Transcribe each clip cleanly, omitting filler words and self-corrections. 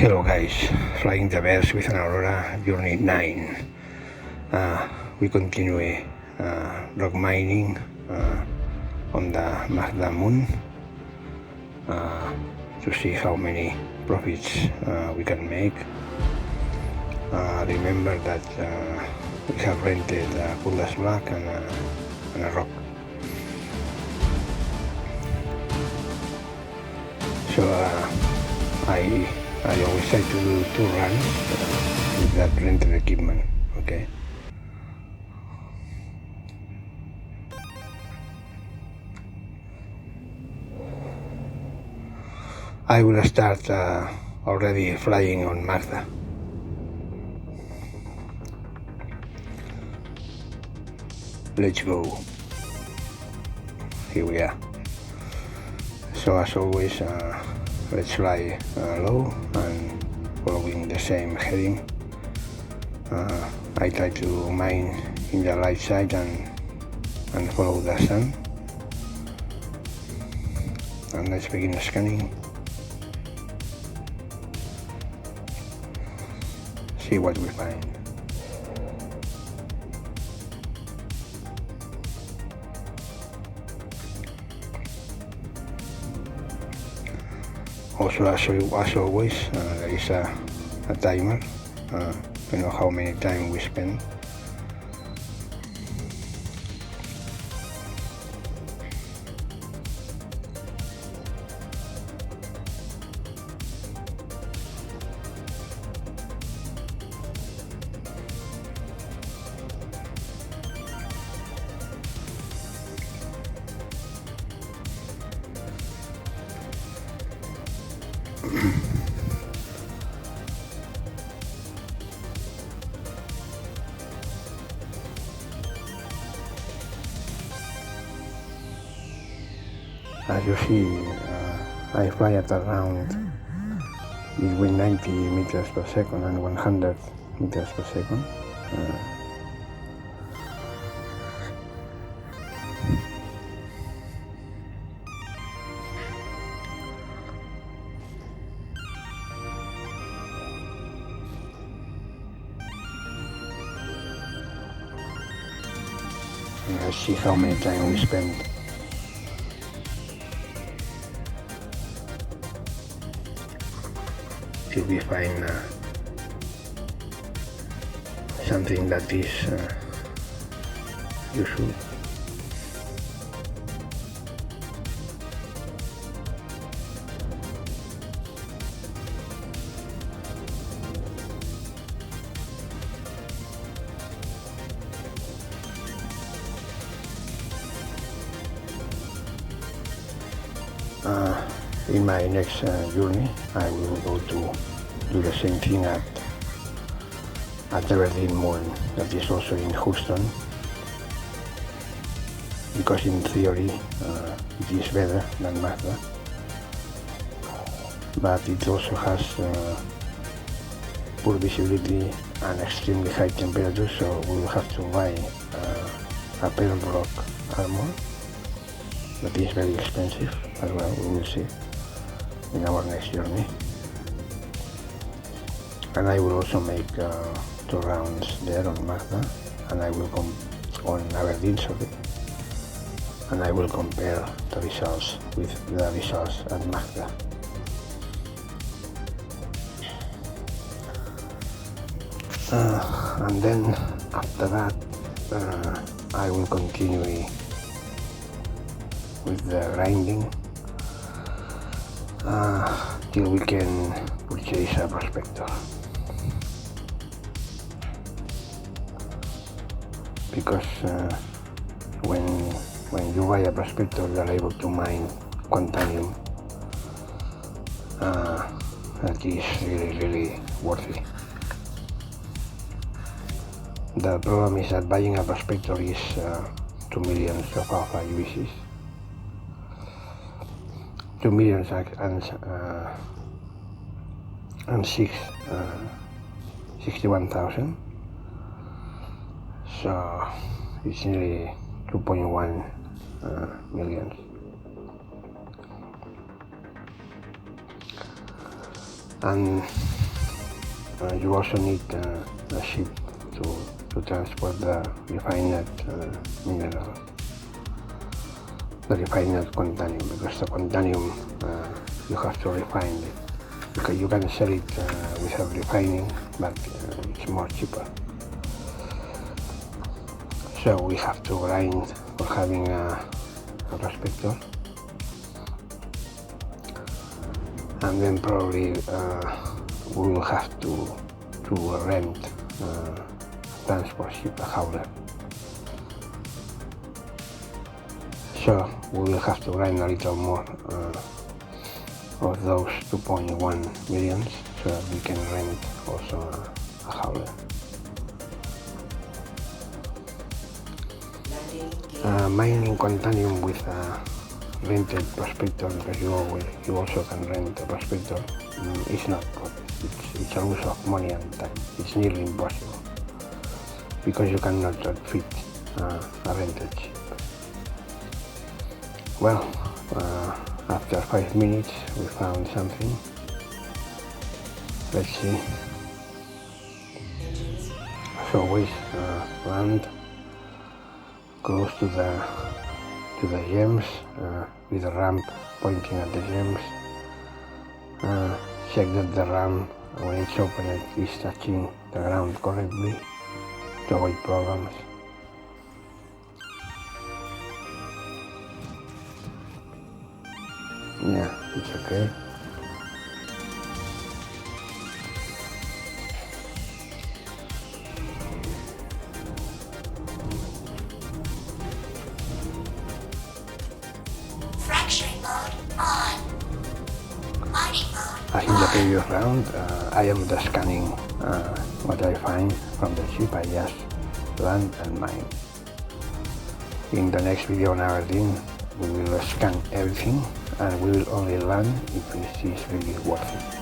Hello guys, flying the birds with an Aurora Journey 9. We continue rock mining on the Magda moon to see how many profits we can make. Remember that we have rented a Bulldog Black and a ROC. So I always try to do 2 runs with that rented equipment, okay? I will start already flying on Magda. Let's go. Here we are. So as always, let's fly low and following the same heading. I try to mine in the light side and follow the sun. And let's begin scanning. See what we find. Also, as always, there is a timer. You know how many time we spend. As you see, I fly at around between 90 meters per second and 100 meters per second. And let's see how many time we spend. Till we find something that is useful. In my next journey, I will go to do the same thing at Aberdeen moon, that is also in Houston, because in theory it is better than Magda, but it also has poor visibility and extremely high temperature, so we will have to buy a Pembroke armour that is very expensive as well. We will see in our next journey. And I will also make 2 rounds there on Magda, and I will come on Aberdeen, sorry, and I will compare the results with the results at Magda. And then after that, I will continue with the grinding till we can purchase a prospector, because when you buy a prospector, you are able to mine quantanium. That is really worthy. The problem is that buying a prospector is 2 million of alpha UECs. 2 million and 61,000. So it's nearly 2.1 million. and you also need a ship to transport the refined mineral, the refined quantanium, because the quantanium you have to refine it, because you can sell it without refining, but it's more cheaper. So we have to grind for having a prospector, and then probably we will have to rent transport ship, a hauler. So we will have to grind a little more of those 2.1 millions so that we can rent also a hauler. Mining quantanium with a rented prospector, because you also can rent a prospector, is not good. It's a loss of money and time. It's nearly impossible, because you cannot fit a rented ship. Well, after 5 minutes we found something. Let's see. As always, land close to the gems, with a ramp pointing at the gems. Check that the ramp, when it's opened, is touching the ground correctly to avoid problems. Yeah, it's okay. As in the previous round, I am just scanning what I find from the ship. I just land and mine. In the next video on Aberdeen, we will scan everything and we will only land if it is really worth it.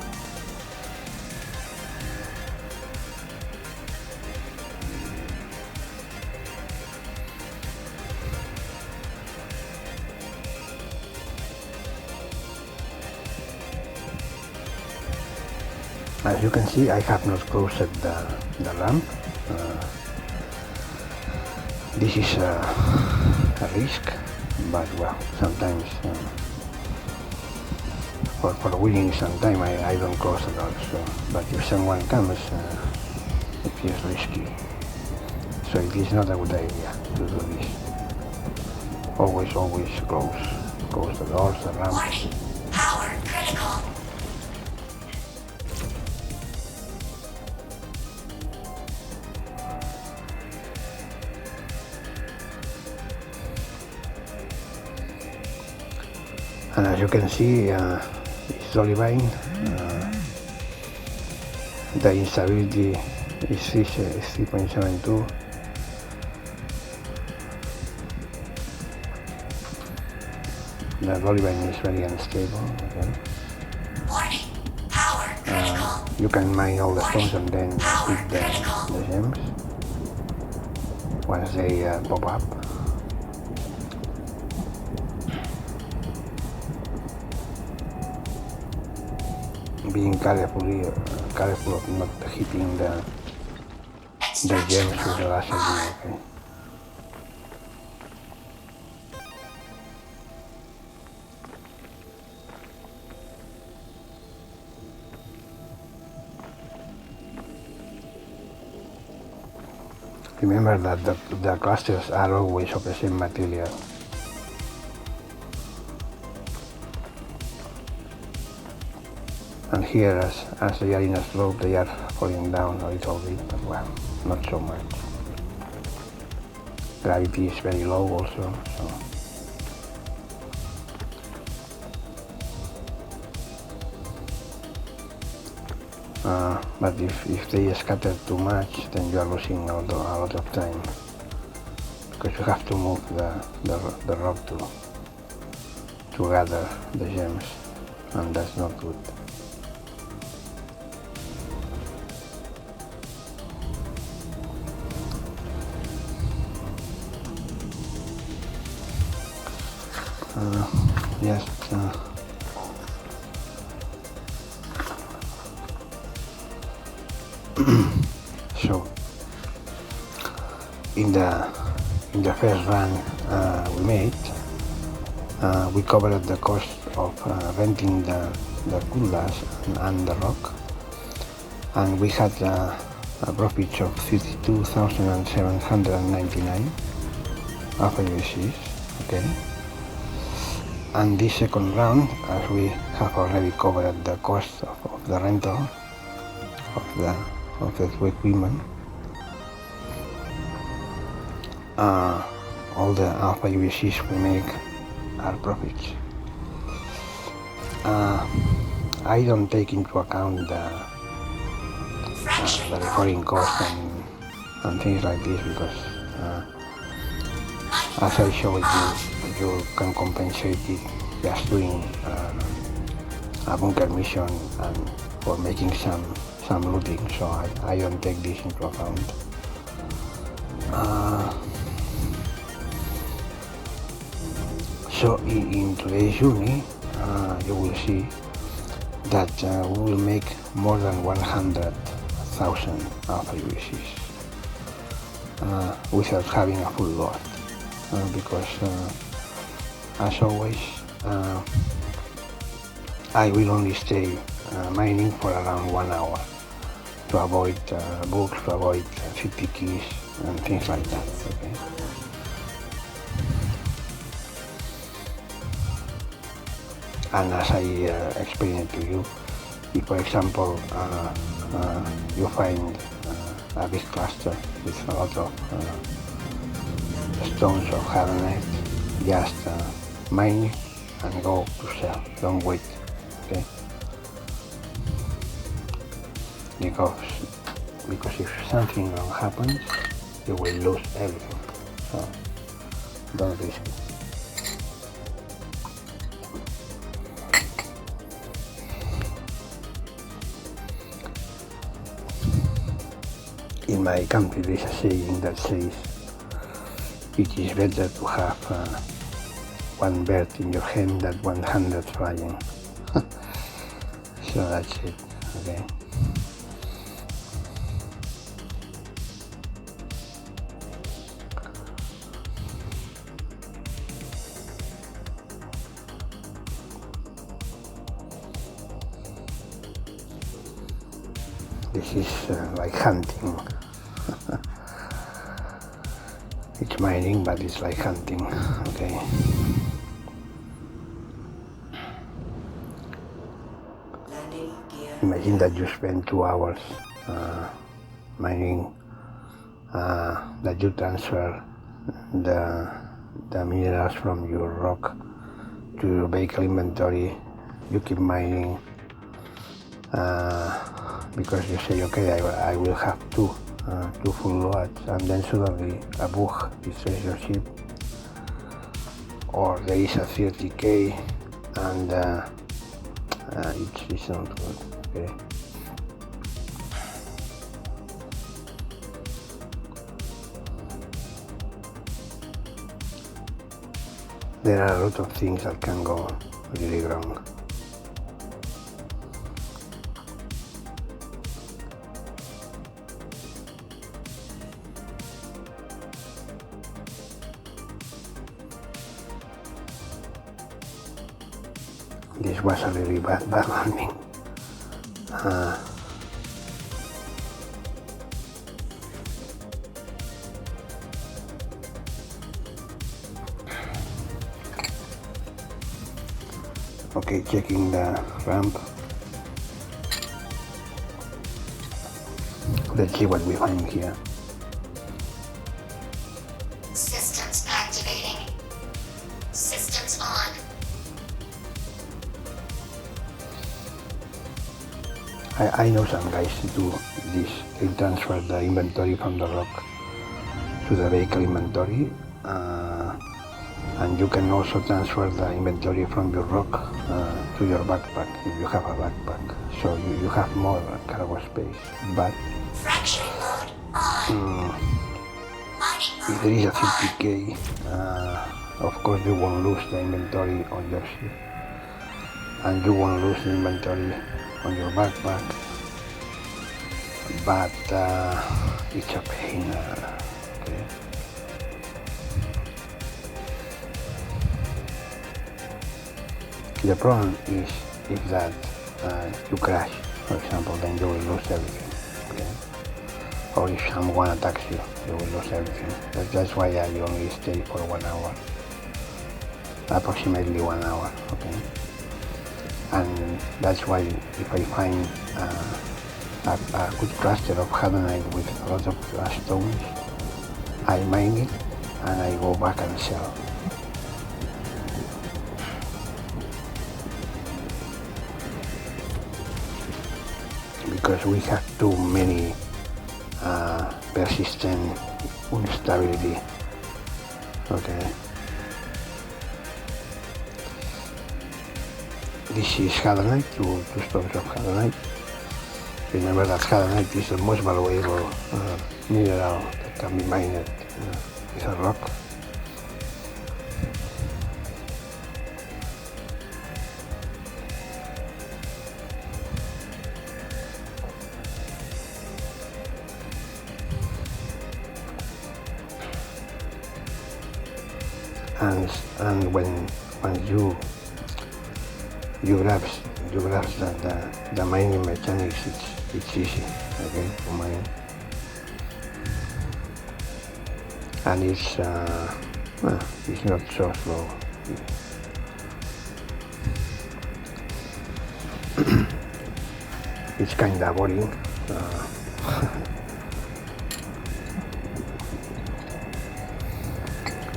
As you can see, I have not closed the ramp. This is a risk, but well, sometimes for winning some time I don't close at all. So, but if someone comes, it is risky. So it is not a good idea to do this. Always close the doors, the ramp. Warning, power critical. And as you can see, it's olivine. The instability is 3.72. The olivine is very unstable. Okay. Warning, power critical. You can mine all the stones and then hit the gems once they pop up. Being careful of not hitting the gems with the laser beam, okay? Remember that the clusters are always of the same material. And here, as they are in a slope, they are falling down a little bit, but well, not so much. Gravity is very low also, so. But if they scatter too much, then you are losing a lot of time, because you have to move the rock to gather the gems, and that's not good. So in the first run we made, we covered the cost of renting the cutlass and the ROC, and we had a profit of 32,799 aUECs. Okay. And this second round, as we have already covered the cost of the rental of the equipment, all the aUECs we make are profits. I don't take into account the recording cost and things like this, because as I showed you can compensate it just doing a bunker mission and for making some looting, so I don't take this into account. So in today's journey, you will see that we will make more than 100,000 aUECs without having a full load, because as always, I will only stay mining for around 1 hour to avoid bugs, to avoid 50 keys and things like that. Okay. And as I explained to you, if for example you find a big cluster with a lot of stones of Hadanite, just mine it and go to sell. Don't wait. Okay? Because if something wrong happens, you will lose everything. So don't risk it. In my country there is a saying that says it is better to have one bird in your hand than 100 flying. So that's it. Okay. This is like hunting. It's mining, but it's like hunting. Okay. Imagine that you spend 2 hours mining, that you transfer the minerals from your ROC to your vehicle inventory. You keep mining because you say, okay, I will have two full loads, and then suddenly a bug destroys your ship, or there is a 30k and it's not good. Okay. There are a lot of things that can go really wrong. This was a really bad landing. Okay, checking the ramp. Let's see what we find here. Systems activating. Systems on. I know some guys do this. They transfer the inventory from the ROC to the vehicle inventory, and you can also transfer the inventory from your ROC to your backpack if you have a backpack. So you have more cargo space. But Fracturing mode on. if there is a 50k, of course you won't lose the inventory on your ship, and you won't lose the inventory on your backpack. but it's a pain. Okay. The problem is if that you crash, for example, then you will lose everything. Okay. Or if someone attacks you, you will lose everything. That's why I only stay for 1 hour, approximately 1 hour. Okay. And that's why if I find a good cluster of Hadanite with a lot of stones, I mine it and I go back and sell. Because we have too many persistent instability. Okay. This is Hadanite, two stones of Hadanite. Remember that Hadanite is the most valuable mineral that can be mined with a rock. And when you grasp that the mining mechanics, it's easy, okay, to mine, and it's not so slow. It's kind of boring.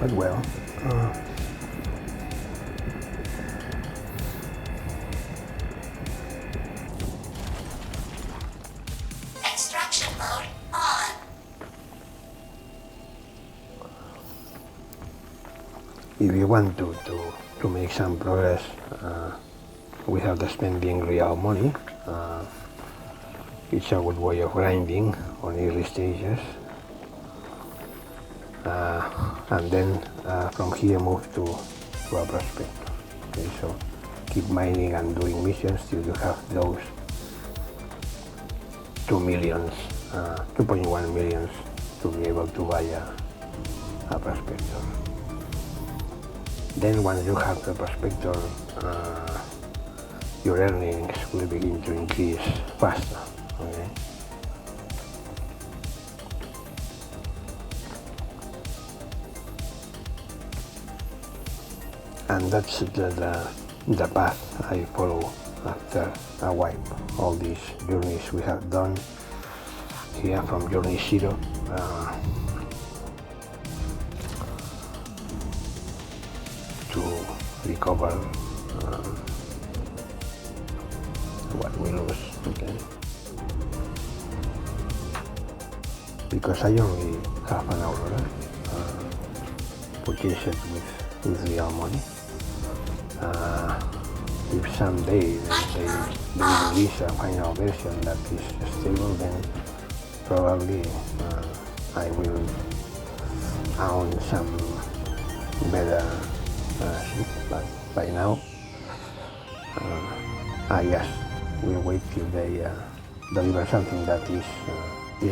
But well. Extraction mode on. If you want to make some progress without spending real money, it's a good way of grinding on early stages. And then from here move to a prospector. Okay, so keep mining and doing missions till you have those 2.1 millions to be able to buy a prospector. Then once you have the prospector, your earnings will begin to increase faster. Okay. And that's the path I follow after a wipe. All these journeys we have done here from journey 0 to recover what we lose. Okay. Because I only have an Aurora purchased with real money. If someday they release a final version that is stable, then probably I will own some better ship. But by now, I just will wait till they deliver something that is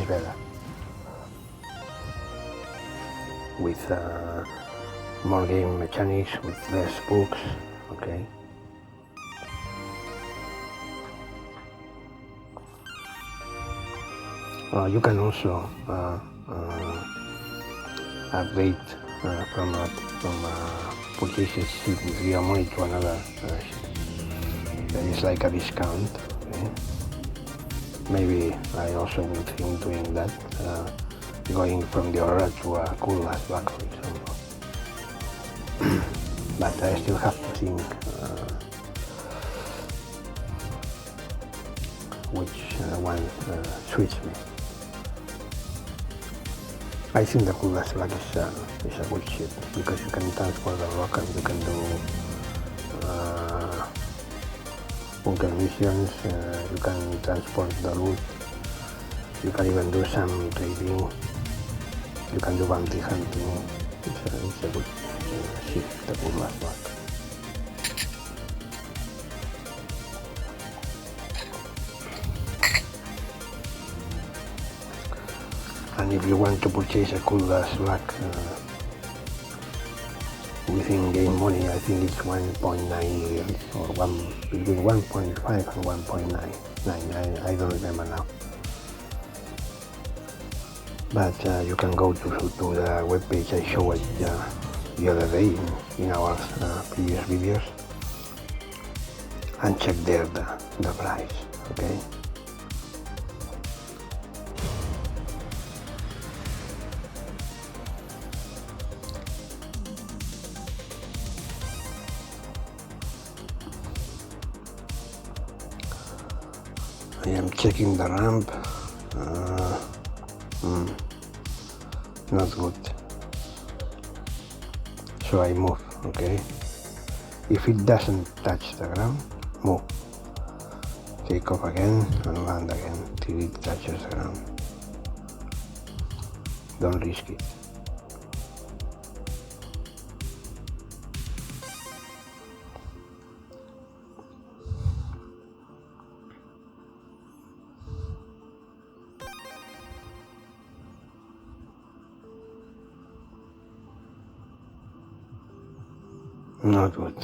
better, with more game mechanics, with less books. Okay. You can also upgrade from purchases ship with real money to another ship. There is like a discount. Okay. Maybe I also will think doing that, going from the Aurora to a cool back, for example. But I still have to think which one suits me. I think the cool black is a good ship because you can transport the rock and you can do bunker missions, you can transport the loot, you can even do some trading, you can do bounty hunting. It's a good ship, the cool black. And if you want to purchase a cool slack within game money, I think it's 1.9 million or between 1.5 and 1.9. I don't remember now. But you can go to the webpage I showed the other day in our previous videos and check there the price, okay? I am checking the ramp. Not good. So I move, okay? If it doesn't touch the ground, move. Take off again and land again till it touches the ground. Don't risk it. Not good.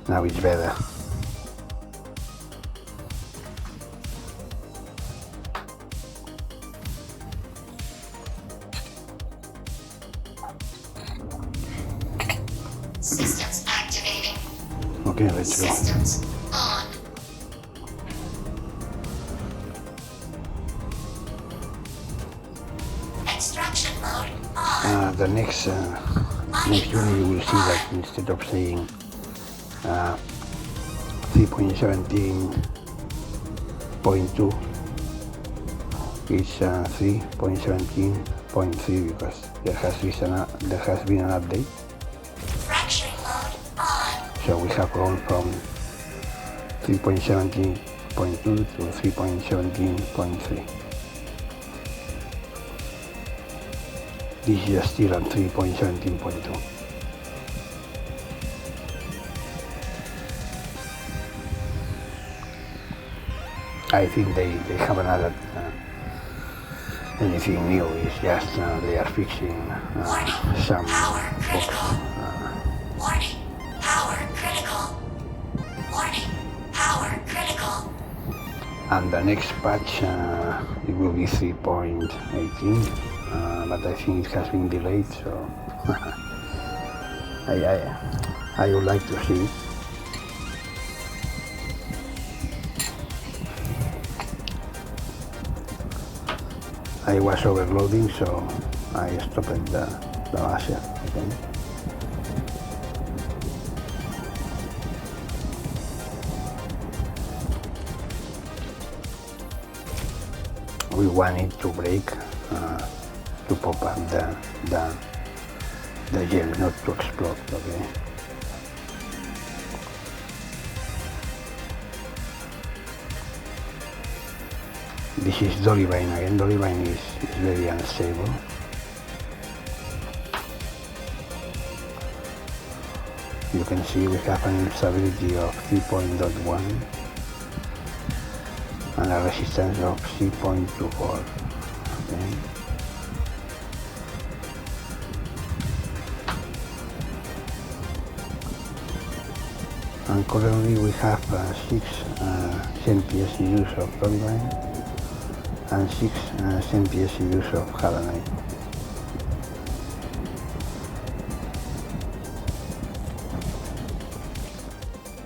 Now it's better. Systems activating. Okay, let's go. Systems on. Extraction mode on. The next journey you will see that instead of saying 3.17.2 it's 3.17.3 because there has been an update. Fracturing mode on. So we have gone from 3.17.2 to 3.17.3. This is still at 3.17.2. I think they haven't added anything new. It's just they are fixing some Power bugs. critical. Warning. Power critical. Warning. Power critical. And the next patch it will be 3.18, but I think it has been delayed, so I would like to see it. I was overloading, so I stopped the laser. Okay. We want it to break, to pop up the gem, not to explode. Okay. This is Dolivine again. Dolivine is very unstable. You can see we have an instability of 3.1 and a resistance of 3.24. Okay. And currently we have 6 centiPSUs of Dolivine and 6 centiPSUs of Hadanite.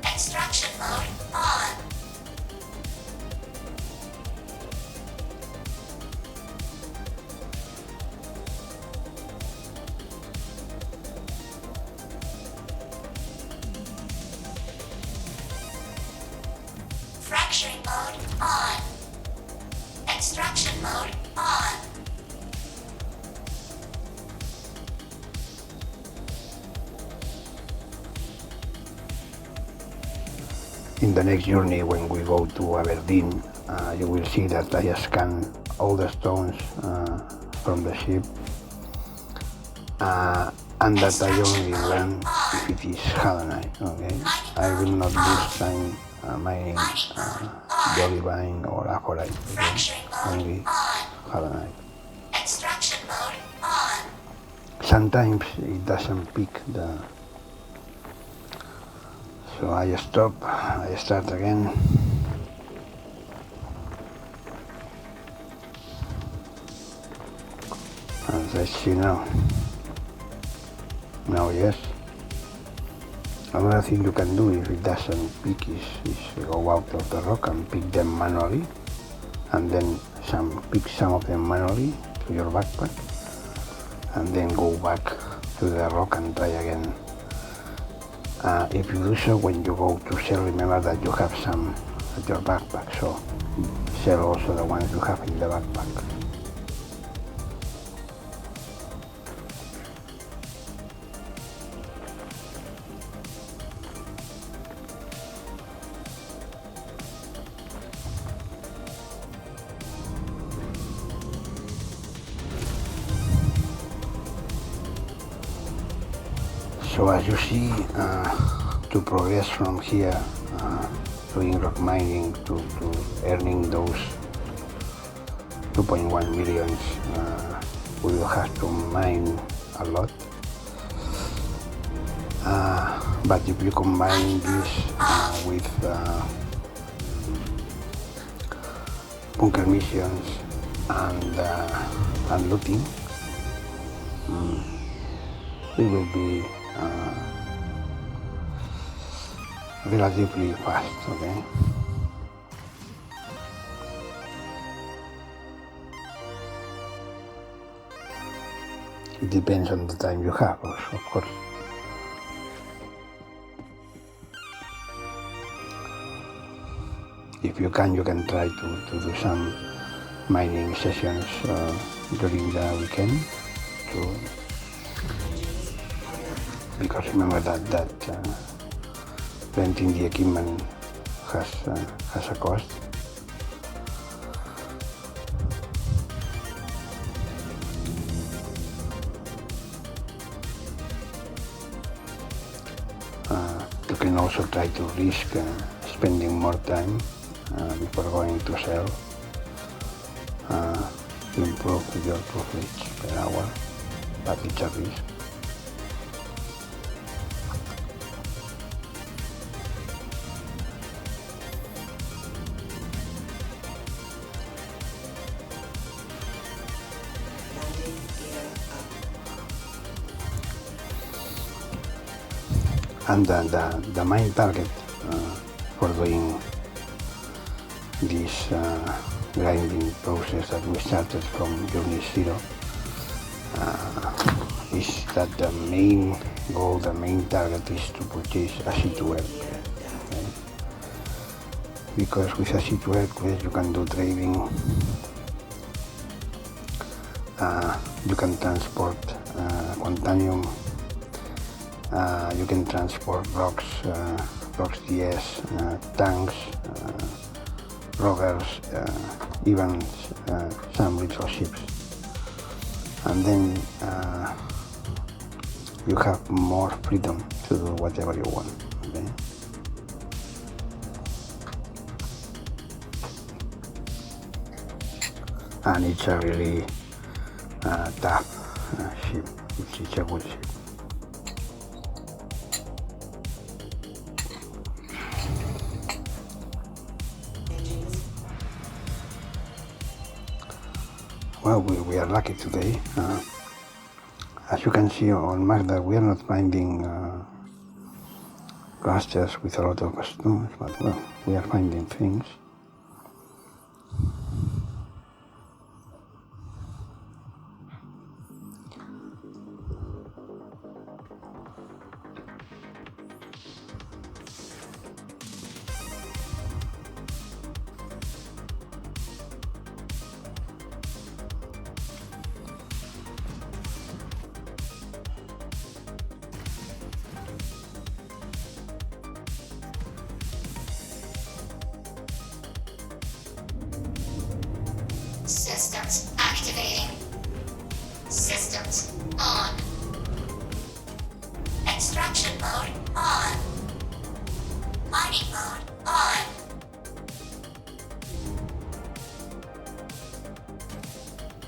Extraction mode on. Fracturing mode on. Extraction mode on. in the next journey when we go to Aberdeen, you will see that I scan all the stones from the ship, and that I only run if it is Hadanite. Okay, I will not lose time mining Jollyvine or Aurora. Okay? Only Hadanite. Extraction mode on. Sometimes it doesn't pick the. So I stop, I start again. And let's see now. Now yes. Another thing you can do if it doesn't pick is go out of the rock and pick them manually, and then pick some of them manually to your backpack, and then go back to the rock and try again. If you do so, when you go to sell, remember that you have some at your backpack, so sell also the ones you have in the backpack. So as you see, to progress from here, doing rock mining to earning those 2.1 millions, we will have to mine a lot. But if you combine this with bunker missions and looting, it will be relatively fast, okay? It depends on the time you have, also, of course. If you can try to do some mining sessions during the weekend, because remember that renting the equipment has a cost. You can also try to risk spending more time before going to sell to improve your profits per hour, but it's a risk. And the main target for doing this grinding process that we started from Journey 0 is that the main goal, the main target is to purchase a C2R. Okay? Because with a C2R you can do trading, you can transport quantanium, you can transport rocks, DS, tanks, rovers, even some little ships. And then you have more freedom to do whatever you want. Okay? And it's a really tough ship. It's a good ship. Well, we are lucky today. As you can see on Magda, we are not finding clusters with a lot of stones, but well, we are finding things. modes on. Extraction mode on. Mining mode on.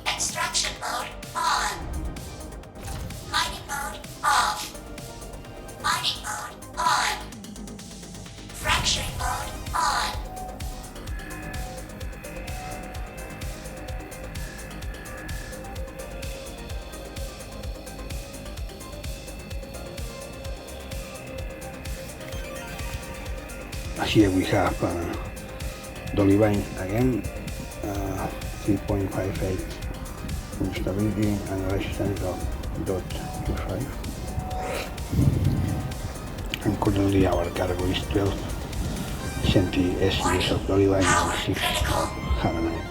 Extraction mode on. Mining mode off. Mining mode on. Fracturing mode on. Here we have Dolivine again, 3.58 instability and resistance of 0.25. And currently our cargo is 12 centi SEs of Dolivine and 6 of Hadanite.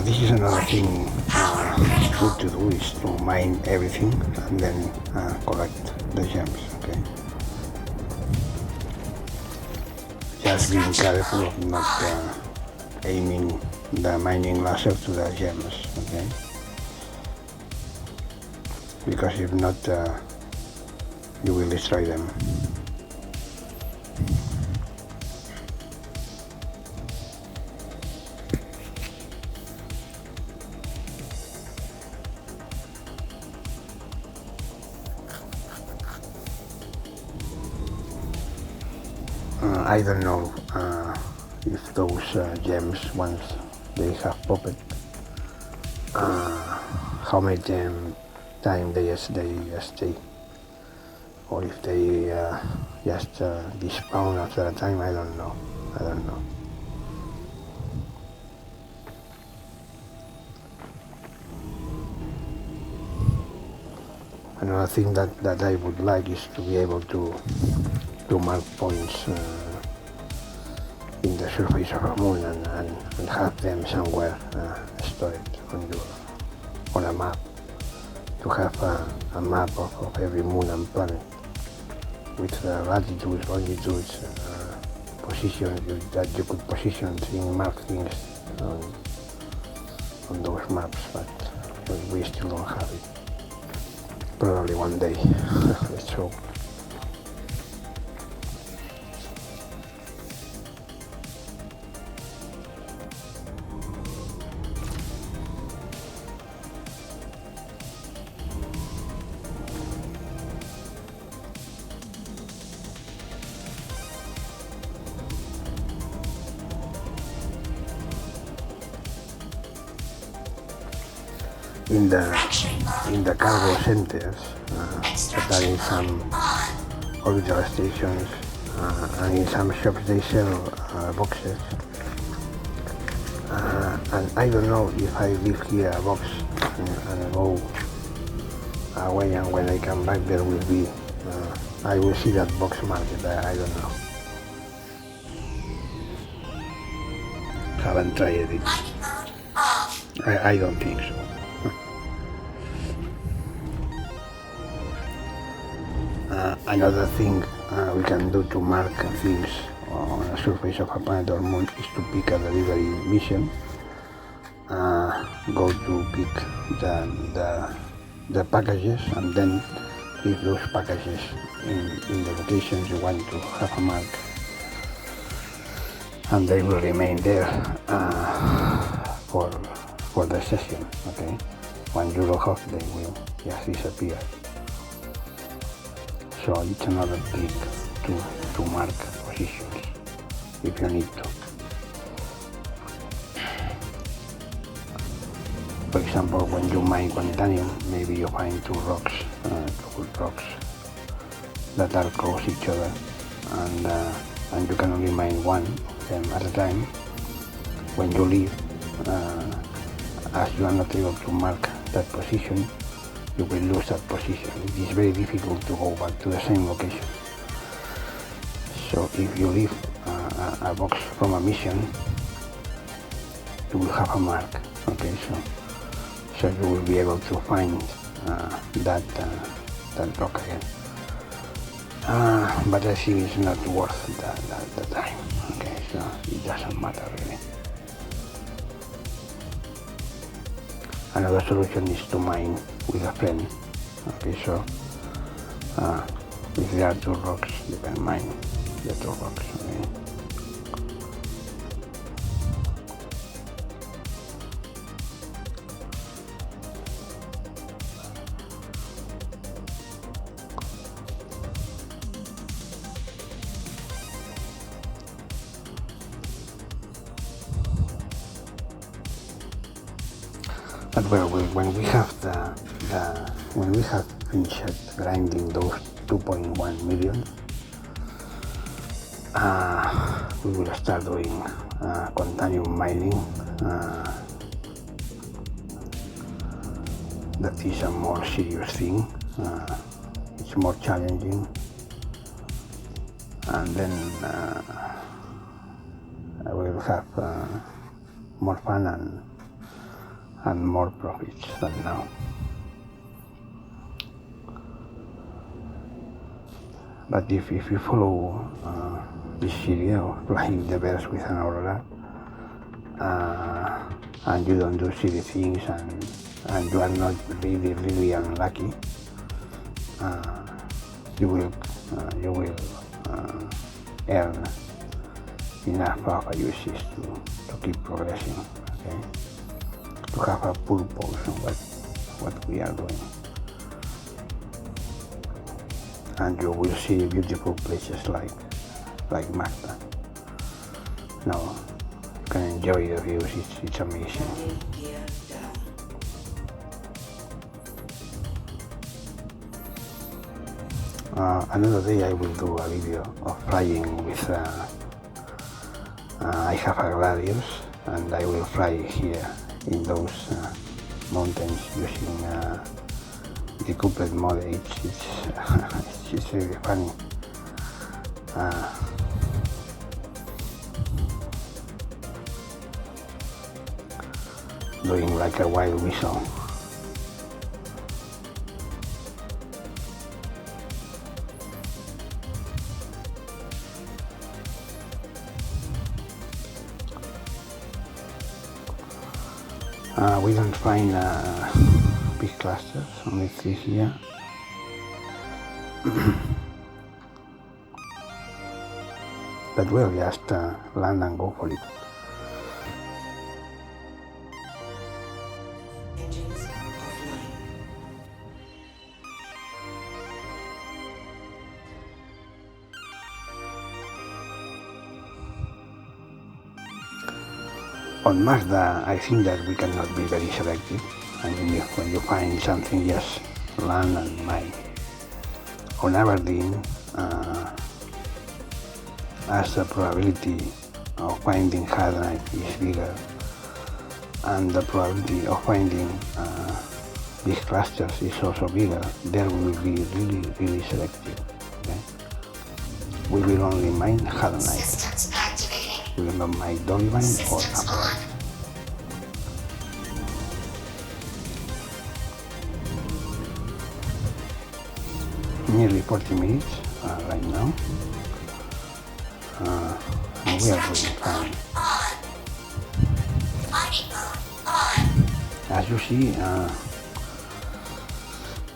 This is another thing good to do, is to mine everything and then collect the gems, okay? Just being careful of not aiming the mining laser to the gems, okay? Because if not, you will destroy them. I don't know if those gems, once they have popped, how many time they stay, or if they just despawn after a time. I don't know. Another thing that I would like is to be able to mark points in the surface of a moon and have them somewhere stored on a map, to have a map of every moon and planet with latitudes, longitudes, positions that you could position mark things on those maps, but we still don't have it. Probably one day. Let's hope. In the cargo centers, that are in some orbital stations, and in some shops they sell boxes. And I don't know if I leave here a box and go away, and when I come back there will be, I will see that box market. I don't know. haven't tried it. Mining mode off. I don't think so. Another thing we can do to mark things on the surface of a planet or moon is to pick a delivery mission. Go to pick the packages and then leave those packages in the locations you want to have a mark, and they will remain there for the session. Okay, once you log off, they will just disappear. So it's another trick to mark positions if you need to. For example, when you mine quantanium, maybe you find two good rocks that are close to each other, and you can only mine one of them at a time. When you leave, as you are not able to mark that position, you will lose that position. It is very difficult to go back to the same location. So if you leave a box from a mission, you will have a mark. Okay, so you will be able to find that rock again. But I think it's not worth the time. Okay, so it doesn't matter really. Another solution is to mine with a friend. Okay, so if there are two rocks, you can mine the two rocks. Okay. But well, when we have finished grinding those 2.1 million, we will start doing quantanium mining. That is a more serious thing. It's more challenging, and then I will have more fun and more profits than now. But if you follow this serie of flying the birds with an Aurora, and you don't do silly things, and you are not really unlucky, you will earn enough of aUECs to keep progressing. Okay? To have a purpose on what we are doing, and you will see beautiful places like Magda. Now you can enjoy the views. It's amazing. Another day I will do a video of flying with. I have a gladius, and I will fly here in those mountains using decoupled mode. It's really funny. Doing like a wild whistle. We don't find big clusters, only 3 here. But we'll just land and go for it. Engines offline. On Magda, I think that we cannot be very selective. I mean, when you find something, just land and mine. On Aberdeen, as the probability of finding Hadanite is bigger, and the probability of finding these clusters is also bigger, there we will be really selective. Okay? We will only mine Hadanite. Systems activating. will not my dolly vine or Systems upright. on. Nearly 40 minutes right now, and we are doing fine. On. Mining mode on. As you see,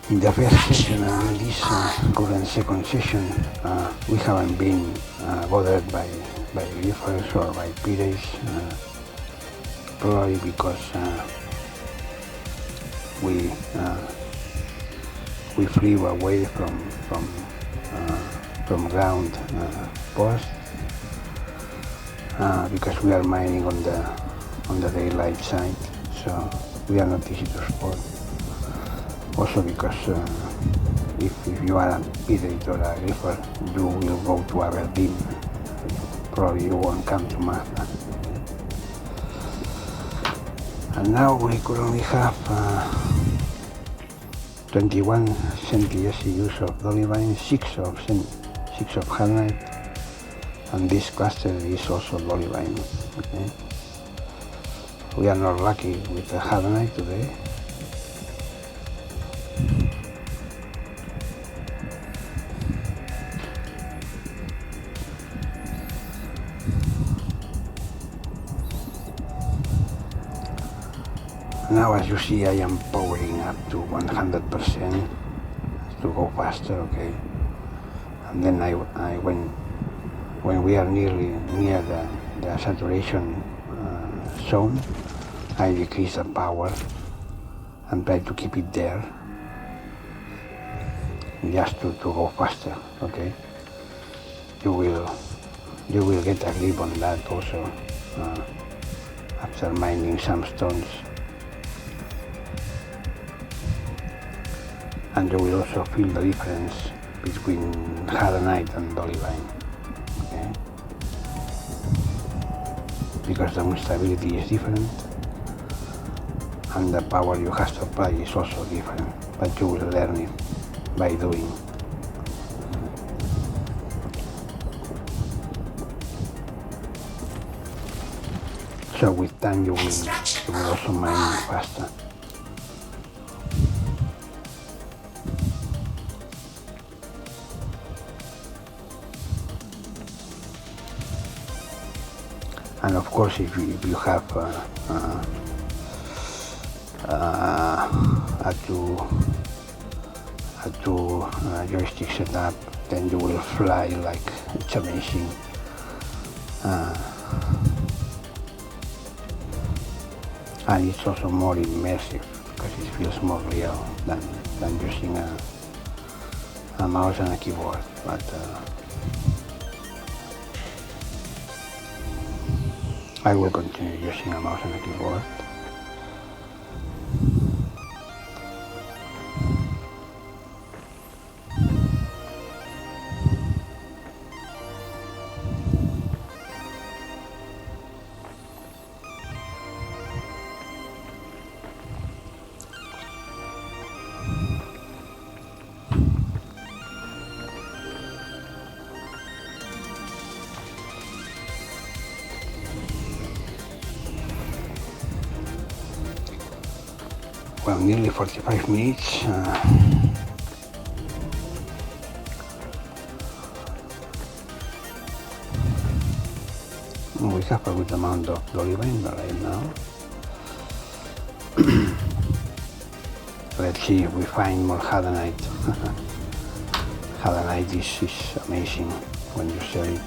in the first session and in this current second session, we haven't been bothered by referrals or by pirates, probably because we flew away from ground post because we are mining on the daylight side, so we are not easy to spot. Also because if you are a pirate or a referral, you will go to Aberdeen. Probably you won't come to Magda. And now we currently have 21 centi-SEUs of dolly vine, 6 of Hadanite, and this cluster is also dolly vine. Okay? We are not lucky with the Hadanite today. Now, as you see, I am powering up to 100% to go faster, okay? And then when we are nearly near the saturation zone, I decrease the power and try to keep it there, just to go faster, okay? You will get a grip on that also after mining some stones. And you will also feel the difference between Hadanite and dolly vine, okay? Because the stability is different and the power you have to apply is also different, but you will learn it by doing. So with time you will also mine faster. And of course, if you have a two joystick setup, then you will fly like it's amazing. And it's also more immersive because it feels more real than using a mouse and a keyboard. But I will continue using a mouse and a keyboard. Well, nearly 45 minutes. We have a good amount of dolly vine right now. Let's see if we find more Hadanite. Hadanite is amazing when you sell it.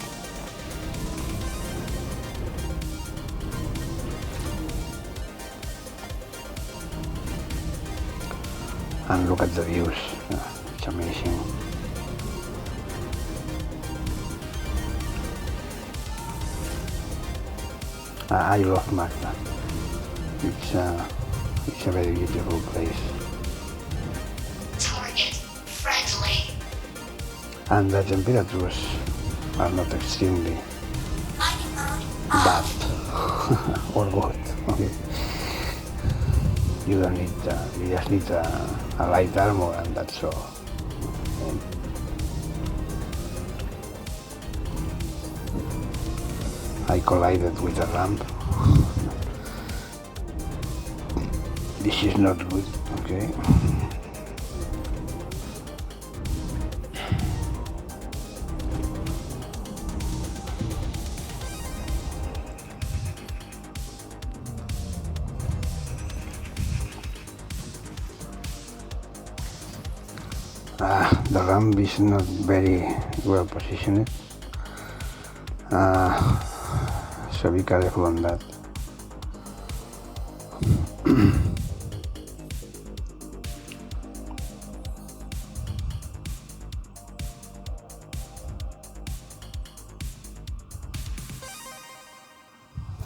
And look at the views, it's amazing. I love Magda. It's a very beautiful place. Target friendly. And the temperatures are not extremely Mining mode bad off. or good. Okay. You don't need, you just need a light armour and that's all. I collided with the ramp. This is not good, okay? The ramp is not very well positioned, so be careful on that.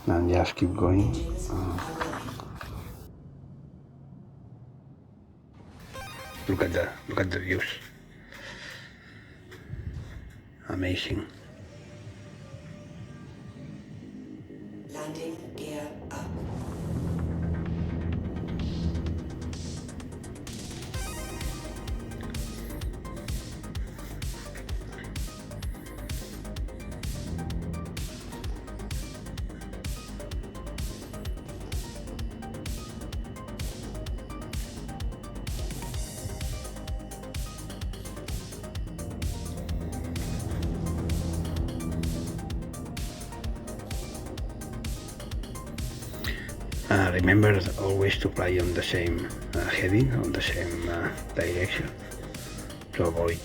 And just keep going. Look at the views. Amazing. Landing gear up. Remember always to fly on the same heading, on the same direction, to avoid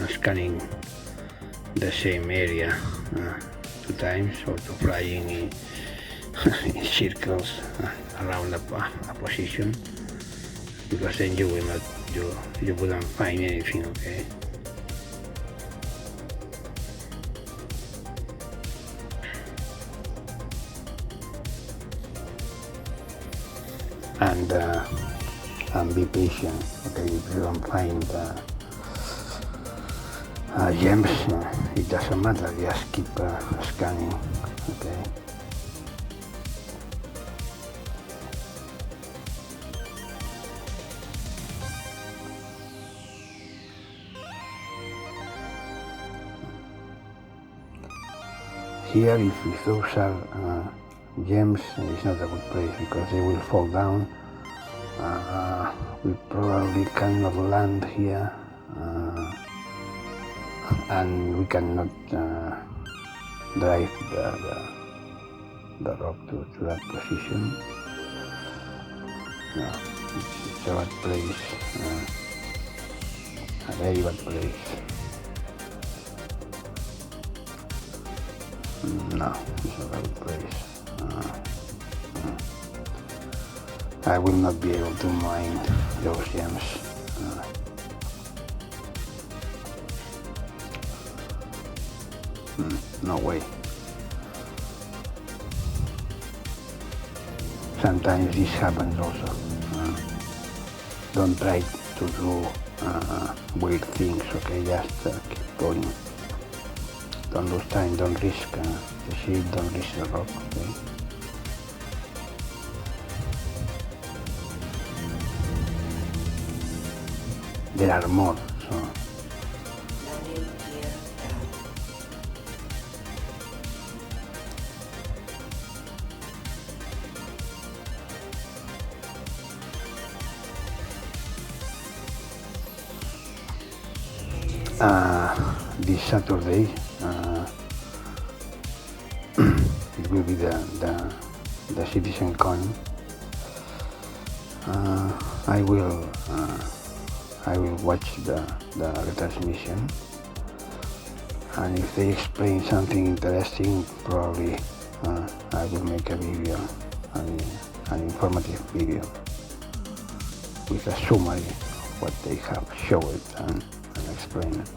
scanning the same area 2 times, or to flying in circles around a position, because then you will not, you wouldn't find anything, okay? And be patient, okay? If you don't find gems, it doesn't matter, just keep scanning, okay? Here, if those are gems, it's not a good place because they will fall down. We probably cannot land here, and we cannot drive the rock to that position. No, it's a bad place, a very bad place. No, it's a bad place. I will not be able to mine those gems. No way. Sometimes this happens also. Don't try to do weird things, okay? Just keep going. Don't lose time, don't risk the ship, don't risk the rock, okay? There are more, so... Landing gear down. This Saturday, it will be the Citizen Con. I will watch the retransmission, and if they explain something interesting, probably I will make a video, an informative video with a summary of what they have showed and explained.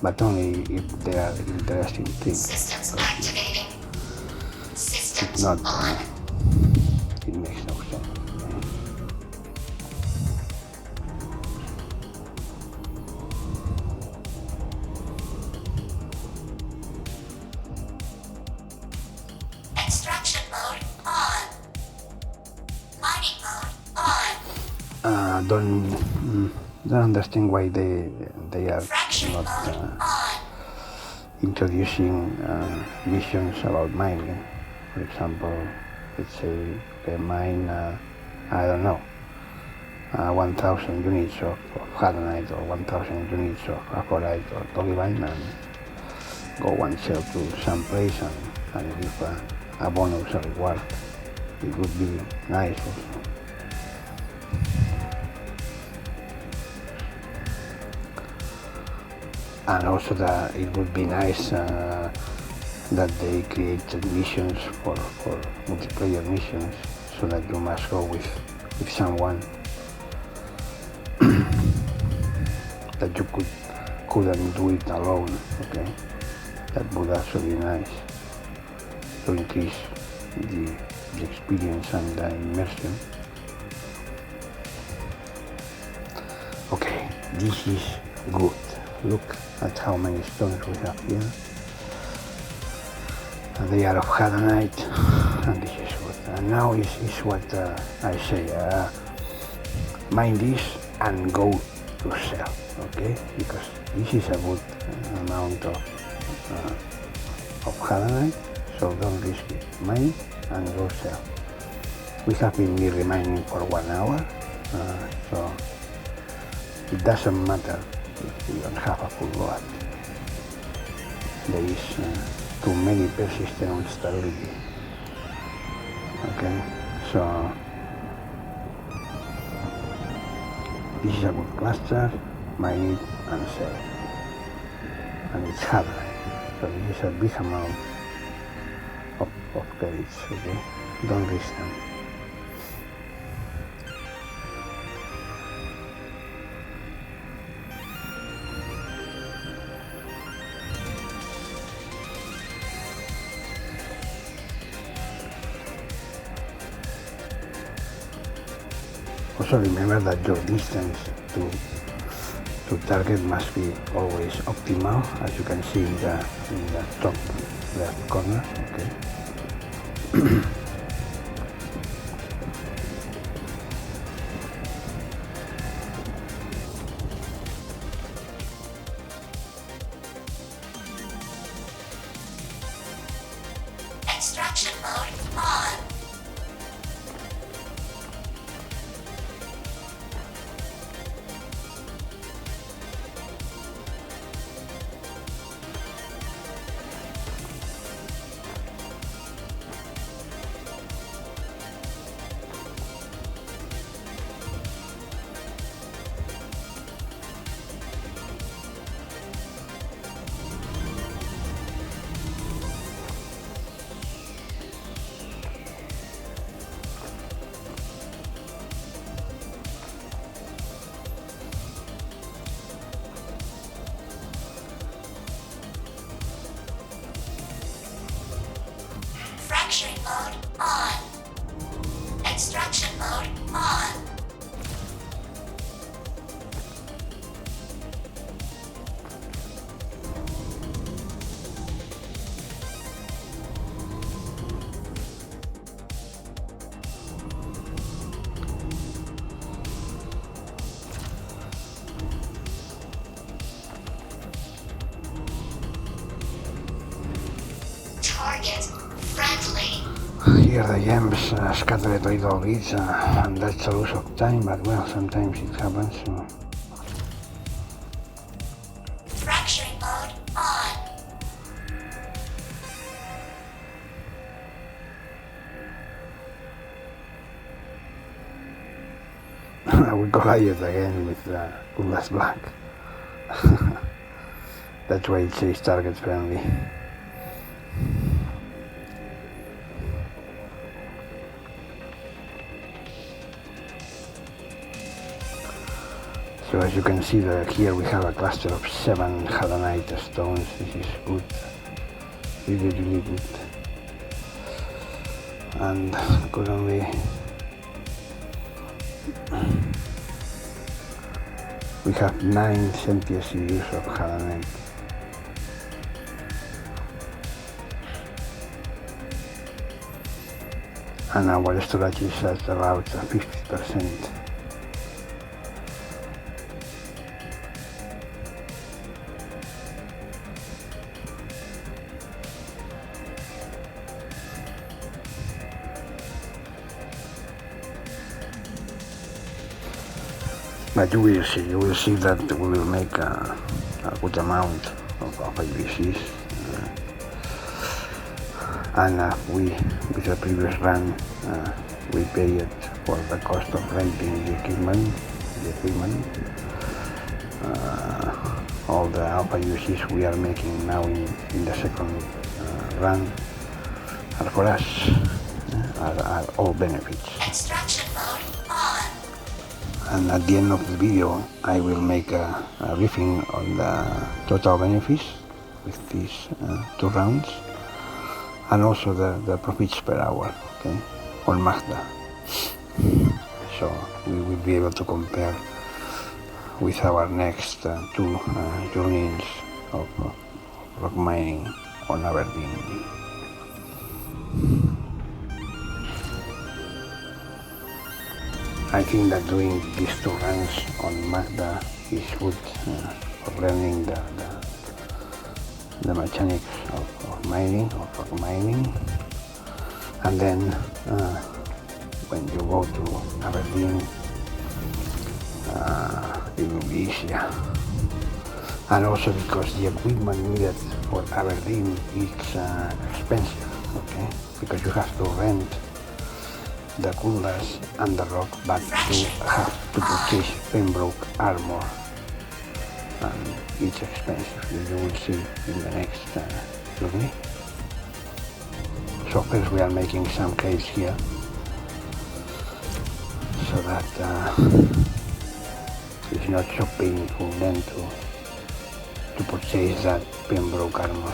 But only if they are interesting things. Systems activating. If Systems not, on. it makes no sense. Okay? Extraction mode on. Mining mode on. Don't understand why they are Fraction not mode on. introducing missions about mining. For example, let's say they mine, I don't know, 1,000 units of Hadanite or 1,000 units of apholite or tolivine, and go and sell to some place and give a bonus or reward. It would be nice also. And also that it would be nice that they created missions for multiplayer missions, so that you must go with someone that you couldn't do it alone. Okay, that would also be nice to increase the experience and the immersion. Okay, this is good. Look at how many stones we have here. And they are of Hadanite, and this is good. And now is what I say, mine this and go to sell, okay? Because this is a good amount of Hadanite, so don't risk it. Mine and go sell. We have been nearly mining for 1 hour, so it doesn't matter if you don't have a full load. There is too many persistent instability. Okay, so this is a good cluster, mine it and sell. And it's Hadanite, so this is a big amount of credits, okay? Don't risk them. Also remember that your distance to target must be always optimal, as you can see in the top left corner. Okay. Extraction mode on. Fracturing mode on. Extraction mode on. Target friendly. Here the gems scattered a little bit, and that's a loss of time, but well, sometimes it happens. So. Fracturing mode on. We collided again with Glass Black. That's why it says target friendly. So as you can see here we have a cluster of 7 Hadanite stones. This is good, really good. And currently we have 9 centuries of Hadanite. And our storage is at about 50%. But you will see that we will make a good amount of IBCs. And with the previous run, we paid for the cost of renting the equipment. All the alpha UCs we are making now in the second run are for us, are all benefits. Extraction mode on. And at the end of the video, I will make a briefing on the total benefits with these 2 rounds, and also the profits per hour, okay, on Magda. So we will be able to compare with our next 2 journeys of rock mining on Aberdeen. I think that doing these 2 runs on Magda is good for learning the mechanics of mining, of rock mining, and then when you go to Aberdeen, it will be easier. And also because the equipment needed for Aberdeen is expensive, okay? Because you have to rent the coolers and the rock, but you have to purchase Pembroke armour, and it's expensive. You will see in the next journey. So first we are making some caves here, so that it's not so painful then to purchase that Pembroke armour.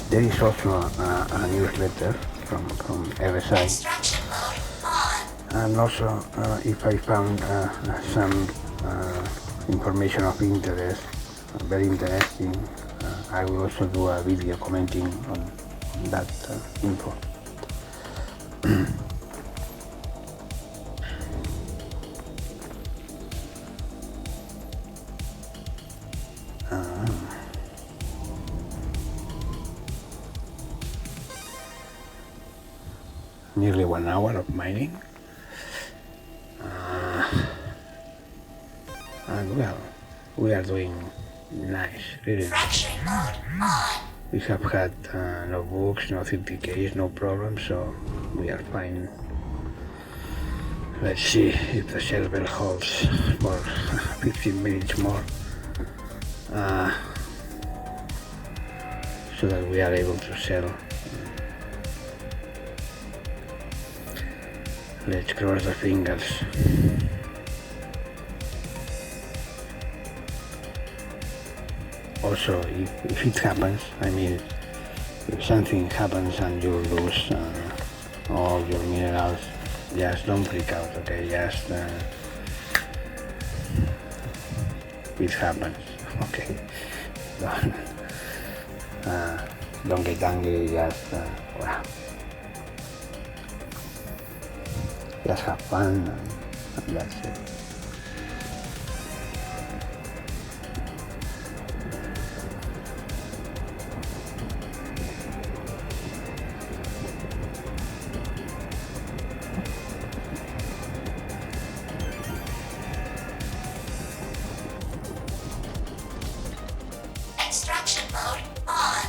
There is also a newsletter from RSI, Extraction mode on. and also if I found some information of interest, very interesting, I will also do a video commenting on that info. Nearly 1 hour of mining, and well, we are doing nice, really nice. Fracturing mode on. We have had no bugs, no 30Ks, no problems, so we are fine. Let's see if the server holds for 15 minutes more, so that we are able to sell. Let's cross the fingers. Also, if it happens, I mean, if something happens and you lose all your minerals, just don't freak out, okay? Just it happens, okay? Don't get angry. Just well, just have fun, and that's it. Extraction mode on.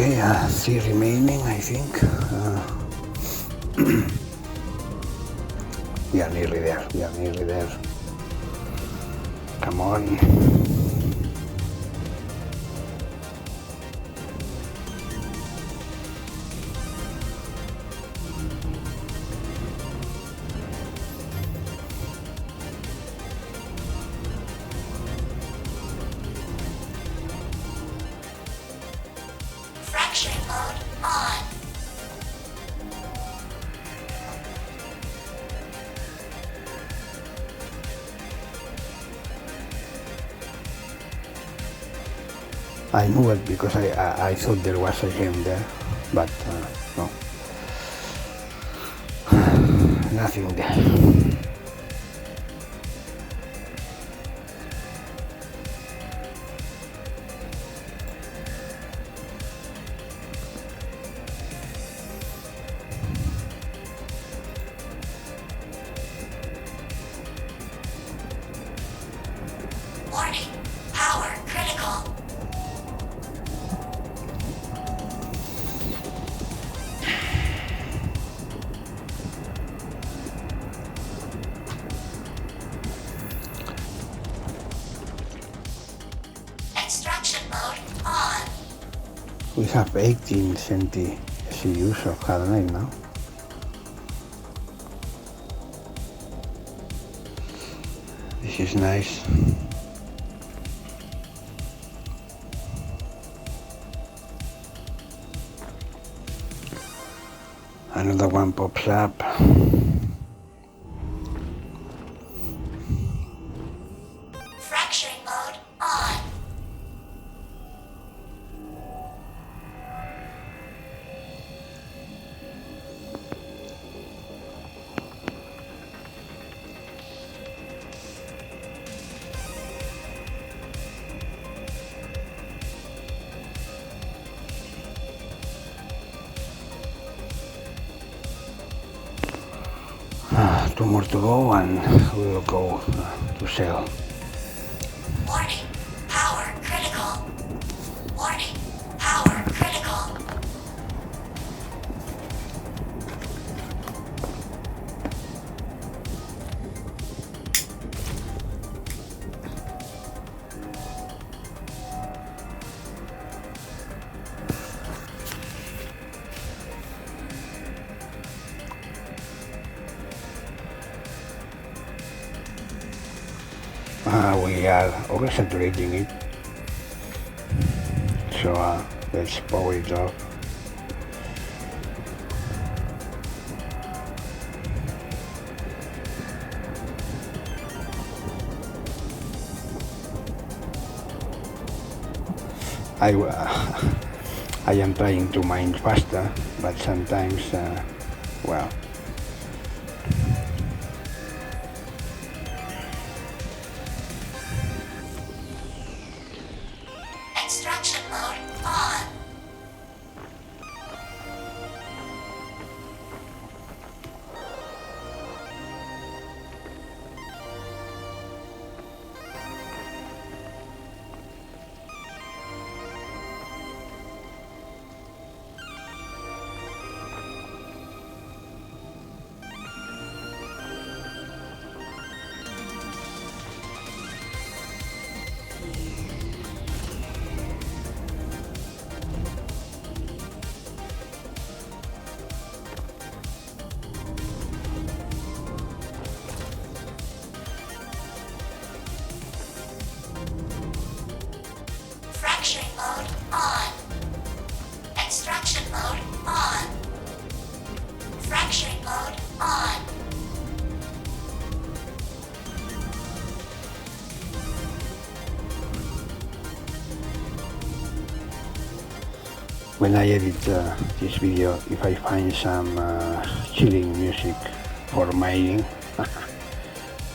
Okay, 3 remaining, I think. We are nearly there. Come on. Fracturing mode on. I knew it because I thought there was a gem there, but no. Nothing there. Warning. Power critical. Extraction mode on. We have 18 centi CUs of Hadanite now. This is nice. Another one pops up. Fracturing mode on. Two more to go and we will go to sell. Warning. Power critical. Warning. Power critical. We are oversaturating it, so let's power it off. I am trying to mine faster, but sometimes, well, Extraction mode on. Fracturing mode on. Extraction mode on. Fracturing mode on. when I edit this video, if I find some chilling music for mining,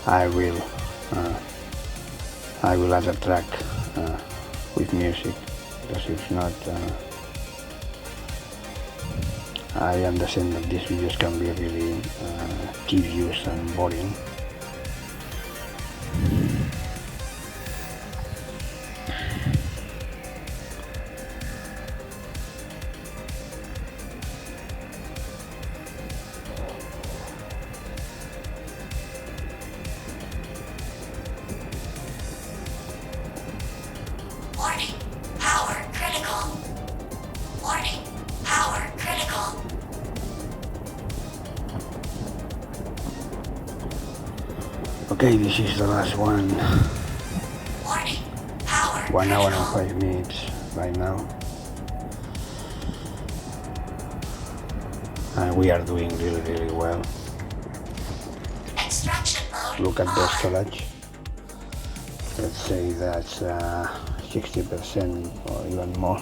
I will add a track with music, because if not, I understand that these videos can be really tedious and boring. Okay, this is the last one. Warning. Power 1 hour and critical. 5 minutes right now. And we are doing really well. Extraction mode Look at the on. storage. Let's say that's 60% or even more.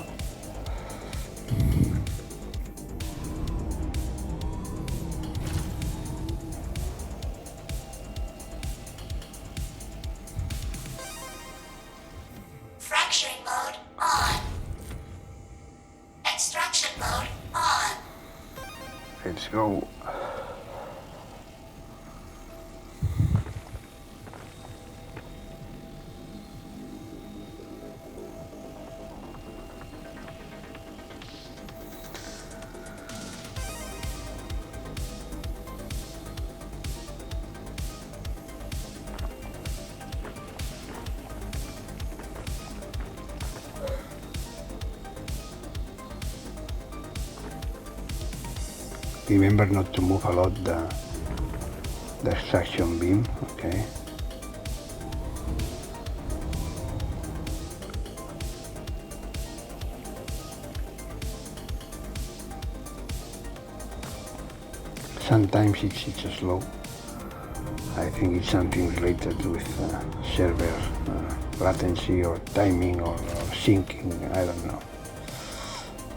Fracturing mode on. Extraction mode on. Let's go. Remember not to move a lot the extraction beam, okay? Sometimes it's slow. I think it's something related with server latency or timing or syncing, I don't know.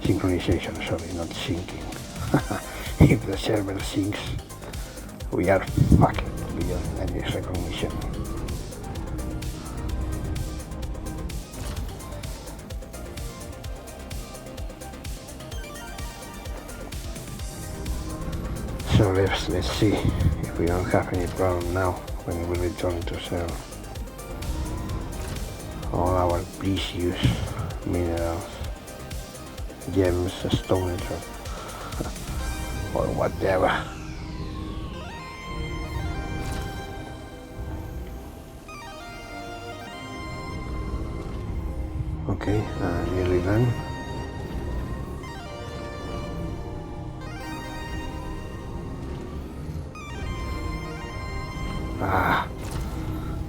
Synchronization, sorry, not syncing. If the server syncs, we are fucked beyond any recognition. So let's see if we don't have any problem now when we return to server. All our precious minerals, gems, stones, or whatever. Okay, nearly done.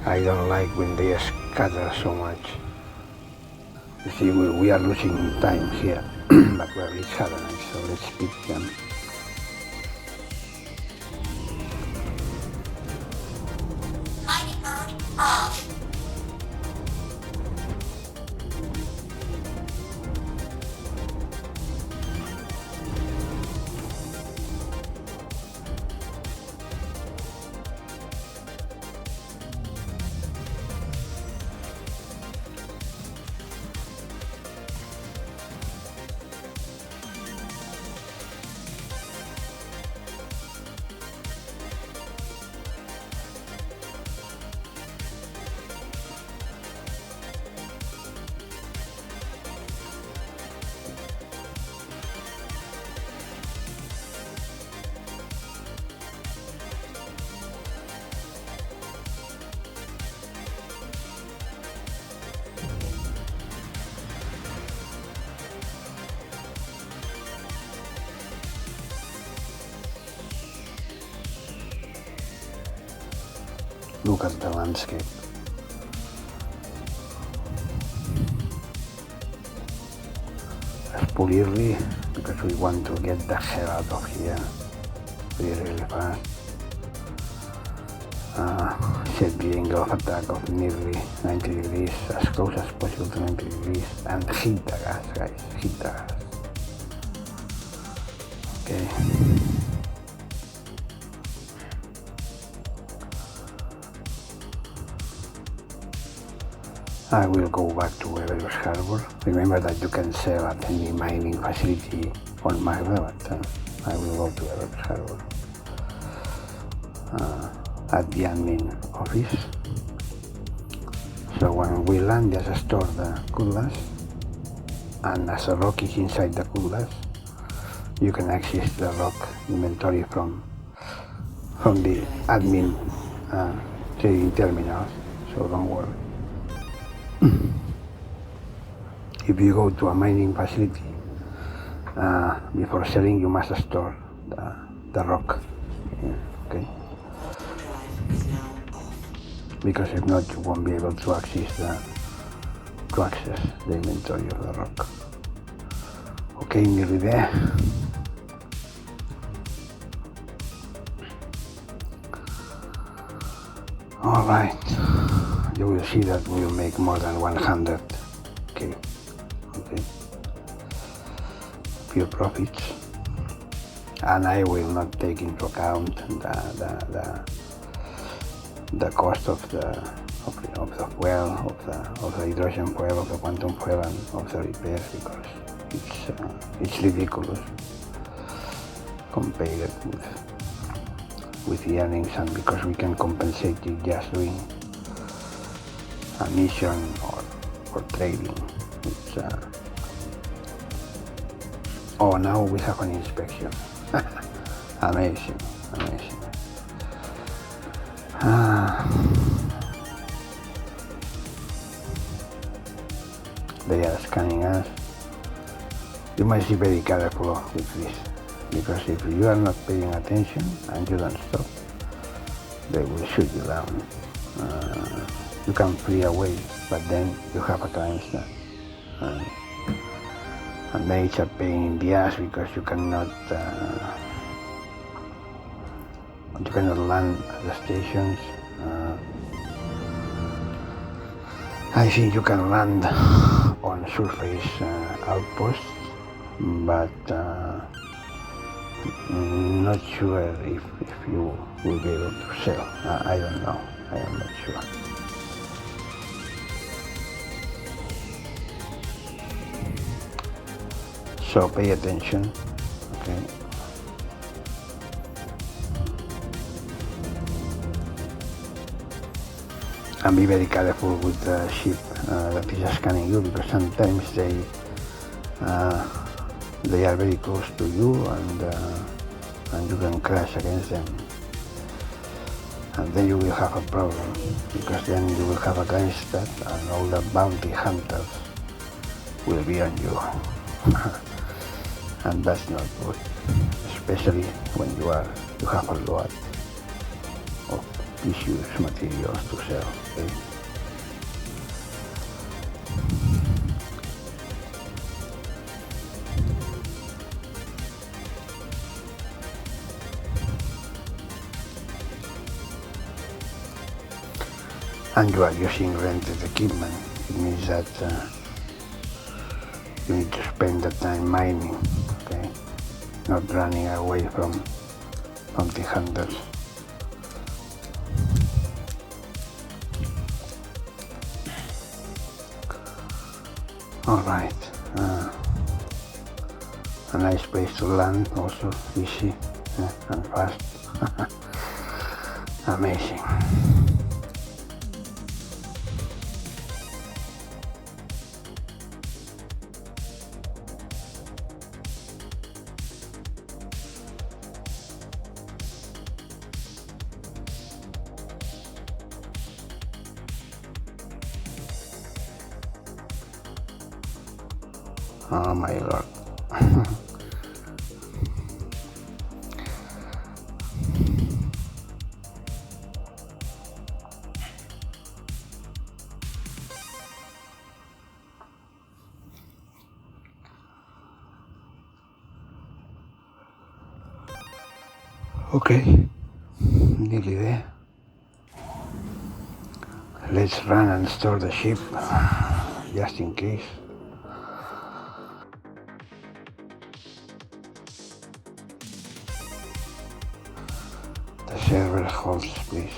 I don't like when they scatter so much. You see, we are losing time here, but we're reach Hadanite, so let's pick them. Mining mode off. Look at the landscape. Let's pull early because we want to get the hell out of here really fast. Set the angle of attack of nearly 90 degrees, as close as possible to 90 degrees, and hit the gas, guys, hit the gas. Okay. I will go back to Everest Harbor. Remember that you can sell at any mining facility on Magda, but I will go to Everest Harbor at the admin office. So when we land, just store the cutlass, and as a ROC is inside the cutlass, you can access the ROC inventory from the admin trading terminals, so don't worry. If you go to a mining facility, before selling you must store the ROC. Yeah, okay. Drive is now off. because if not, you won't be able to access the inventory of the rock. Okay, nearly there. All right, you will see that we'll make more than 100. Okay. Pure profits, and I will not take into account the cost of the fuel, of the hydrogen fuel, of the quantum fuel, and of the repairs, because it's ridiculous compared with the earnings, and because we can compensate it just doing a mission or trading. It's oh, now we have an inspection. Amazing. They are scanning us. You must be very careful with this, because if you are not paying attention and you don't stop, they will shoot you down. You can flee away, but then you have a time stop. And then it's a pain in the ass, because you cannot land at the stations. I think you can land on surface outposts, but not sure if you will be able to sail. I don't know. I am not sure. So pay attention, okay? And be very careful with the ship that is scanning you, because sometimes they are very close to you, and you can crash against them. And then you will have a problem, because then you will have a time stop, and all the bounty hunters will be on you. And that's not good, especially when you have a lot of precious materials to sell. Okay? And you are using rented equipment. It means that you need to spend the time mining, okay? Not running away from the hunters. All right, a nice place to land, also easy and fast. Amazing. Oh my Lord. Okay, nearly there. Let's run and store the ship, just in case. The server holds, please.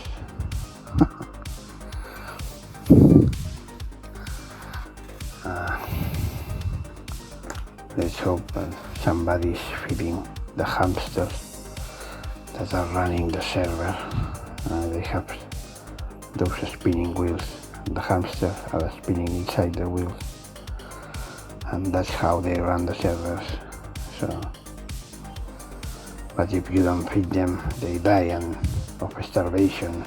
Let's hope somebody's feeding the hamsters that are running the server. They have those spinning wheels. The hamsters are spinning inside the wheels, and that's how they run the servers. So, but if you don't feed them, they die of starvation,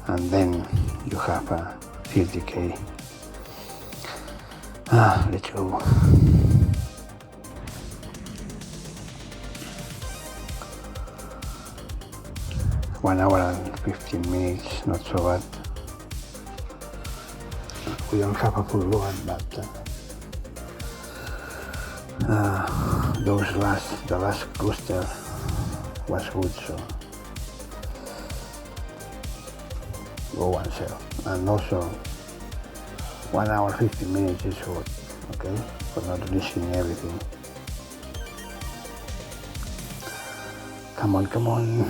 and then you have a 30k. Let's go. One hour and 15 minutes, not so bad. We don't have a full load, but the last cluster was good, so go and sell. And also 1 hour 15 minutes is good, okay, for not risking everything. Come on, come on.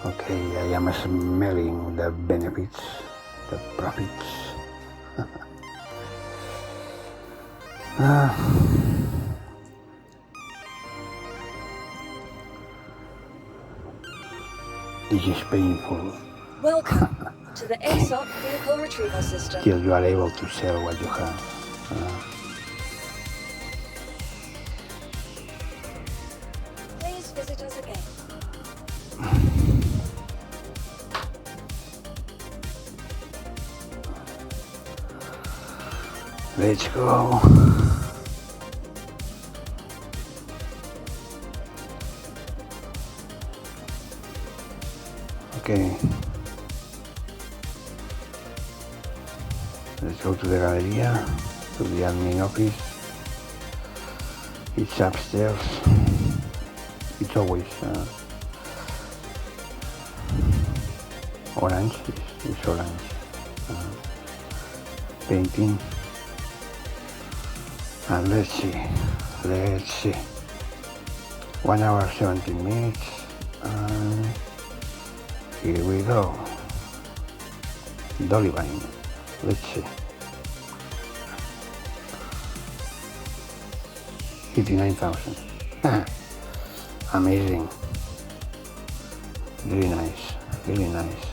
Okay, I am smelling the benefits, the profits. This is painful. Welcome to the ROC vehicle retrieval system. Till you are able to sell what you have. Please visit us again. Let's go. Okay. Let's go to the Galleria, to the admin office. It's upstairs. It's always orange. It's orange. Painting. And let's see. 1 hour 17 minutes. And here we go. Dolly Vine. Let's see. 59,000. Amazing. Really nice. Really nice.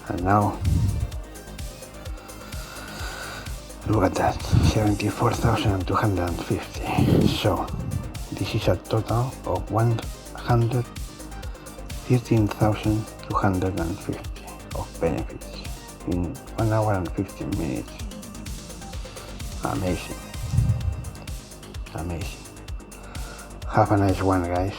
And now, look at that. 74,250. So, this is a total of 113,250 of benefits in 1 hour and 15 minutes. Amazing. Amazing. Have a nice one, guys.